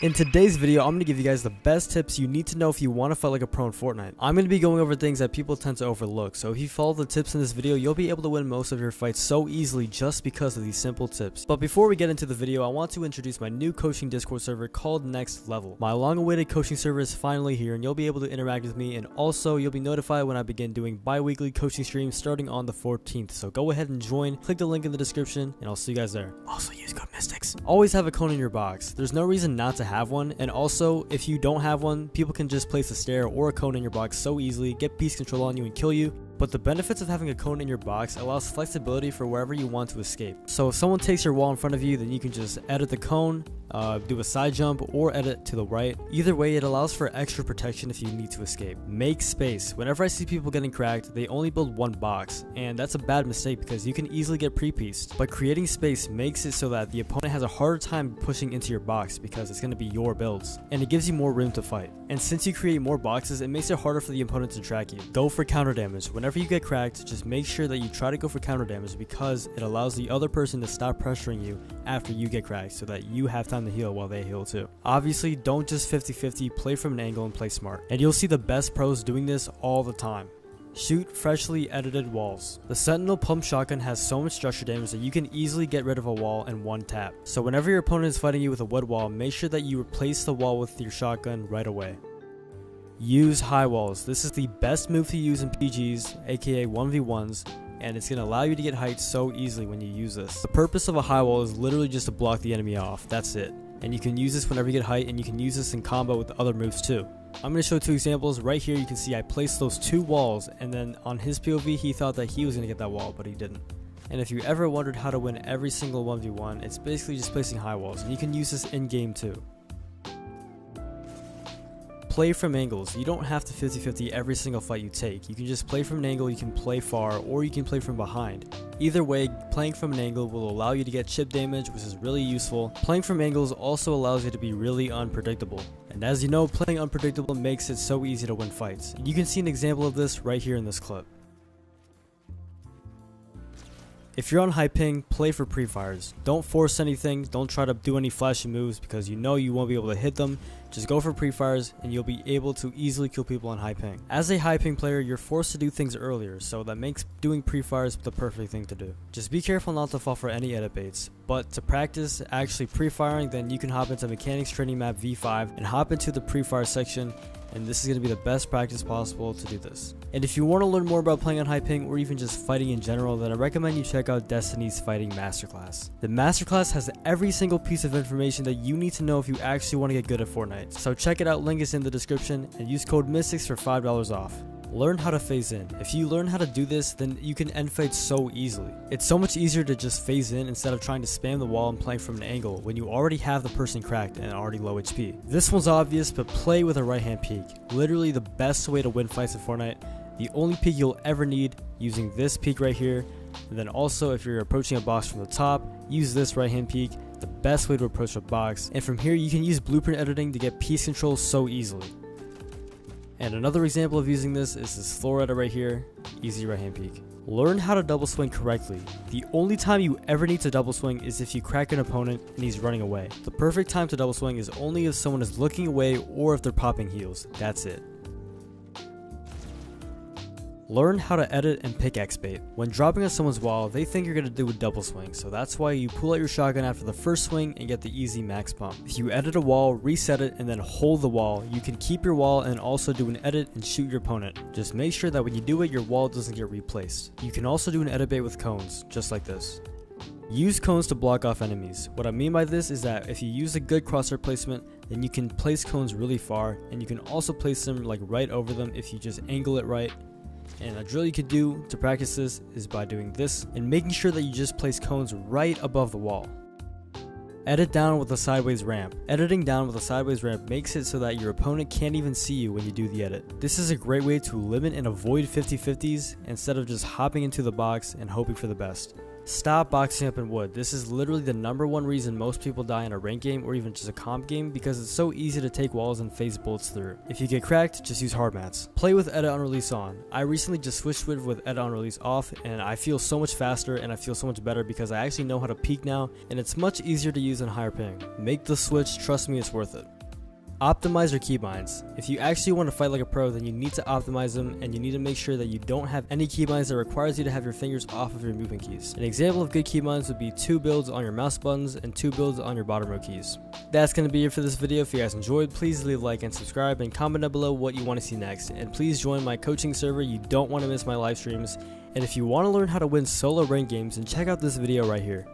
In today's video, I'm going to give you guys the best tips you need to know if you want to fight like a pro in Fortnite. I'm going to be going over things that people tend to overlook, so if you follow the tips in this video, you'll be able to win most of your fights so easily just because of these simple tips. But before we get into the video, I want to introduce my new coaching Discord server called Next Level. My long-awaited coaching server is finally here, and you'll be able to interact with me, and also you'll be notified when I begin doing bi-weekly coaching streams starting on the 14th. So go ahead and join, click the link in the description, and I'll see you guys there. Also use code Mystics. Always have a cone in your box. There's no reason not to have one, and also if you don't have one, people can just place a stair or a cone in your box so easily, get piece control on you and kill you. But the benefits of having a cone in your box allows flexibility for wherever you want to escape. So if someone takes your wall in front of you, then you can just edit the cone, do a side jump, or edit to the right. Either way, it allows for extra protection if you need to escape. Make space. Whenever I see people getting cracked, they only build one box, and that's a bad mistake because you can easily get pre-pieced. But creating space makes it so that the opponent has a harder time pushing into your box because it's going to be your builds, and it gives you more room to fight. And since you create more boxes, it makes it harder for the opponent to track you. Go for counter damage. Whenever you get cracked, just make sure that you try to go for counter damage because it allows the other person to stop pressuring you after you get cracked so that you have time to heal while they heal too. Obviously, don't just 50-50, play from an angle and play smart. And you'll see the best pros doing this all the time. Shoot freshly edited walls. The Sentinel pump shotgun has so much structure damage that you can easily get rid of a wall in one tap. So whenever your opponent is fighting you with a wood wall, make sure that you replace the wall with your shotgun right away. Use high walls. This is the best move to use in PGs, aka 1v1s, and it's going to allow you to get height so easily when you use this. The purpose of a high wall is literally just to block the enemy off, that's it. And you can use this whenever you get height, and you can use this in combo with other moves too. I'm going to show two examples. Right here you can see I placed those two walls, and then on his POV he thought that he was going to get that wall, but he didn't. And if you ever wondered how to win every single 1v1, it's basically just placing high walls, and you can use this in game too. Play from angles. You don't have to 50-50 every single fight you take. You can just play from an angle, you can play far, or you can play from behind. Either way, playing from an angle will allow you to get chip damage, which is really useful. Playing from angles also allows you to be really unpredictable. And as you know, playing unpredictable makes it so easy to win fights. And you can see an example of this right here in this clip. If you're on high ping, play for pre-fires. Don't force anything, don't try to do any flashy moves because you know you won't be able to hit them. Just go for pre-fires and you'll be able to easily kill people on high ping. As a high ping player, you're forced to do things earlier, so that makes doing pre-fires the perfect thing to do. Just be careful not to fall for any edit baits. But to practice actually pre-firing, then you can hop into Mechanics Training Map V5 and hop into the pre-fire section, and this is going to be the best practice possible to do this. And if you want to learn more about playing on high ping or even just fighting in general, then I recommend you check out Destiny's Fighting Masterclass. The Masterclass has every single piece of information that you need to know if you actually want to get good at Fortnite. So check it out, link is in the description, and use code Mystics for $5 off. Learn how to phase in. If you learn how to do this, then you can end fights so easily. It's so much easier to just phase in instead of trying to spam the wall and playing from an angle when you already have the person cracked and already low HP. This one's obvious, but play with a right hand peek. Literally the best way to win fights in Fortnite. The only peek you'll ever need, using this peek right here. And then also if you're approaching a box from the top, use this right hand peek. The best way to approach a box. And from here you can use blueprint editing to get piece control so easily. And another example of using this is this floor edit right here, easy right hand peek. Learn how to double swing correctly. The only time you ever need to double swing is if you crack an opponent and he's running away. The perfect time to double swing is only if someone is looking away or if they're popping heals, that's it. Learn how to edit and pickaxe bait. When dropping on someone's wall, they think you're going to do a double swing, so that's why you pull out your shotgun after the first swing and get the easy max pump. If you edit a wall, reset it, and then hold the wall, you can keep your wall and also do an edit and shoot your opponent. Just make sure that when you do it, your wall doesn't get replaced. You can also do an edit bait with cones, just like this. Use cones to block off enemies. What I mean by this is that if you use a good crosshair placement, then you can place cones really far, and you can also place them like right over them if you just angle it right. And a drill you could do to practice this is by doing this and making sure that you just place cones right above the wall. Edit down with a sideways ramp. Editing down with a sideways ramp makes it so that your opponent can't even see you when you do the edit. This is a great way to limit and avoid 50-50s instead of just hopping into the box and hoping for the best. Stop boxing up in wood. This is literally the #1 reason most people die in a ranked game or even just a comp game, because it's so easy to take walls and phase bullets through. If you get cracked, just use hard mats. Play with edit on release on. I recently just switched with edit on release off, and I feel so much faster and I feel so much better because I actually know how to peek now, and it's much easier to use in higher ping. Make the switch, trust me, it's worth it. Optimize your keybinds. If you actually want to fight like a pro, then you need to optimize them, and you need to make sure that you don't have any keybinds that requires you to have your fingers off of your movement keys. An example of good keybinds would be 2 builds on your mouse buttons and 2 builds on your bottom row keys. That's going to be it for this video. If you guys enjoyed, please leave a like and subscribe, and comment down below what you want to see next. And please join my coaching server. You don't want to miss my live streams. And if you want to learn how to win solo ranked games, then check out this video right here.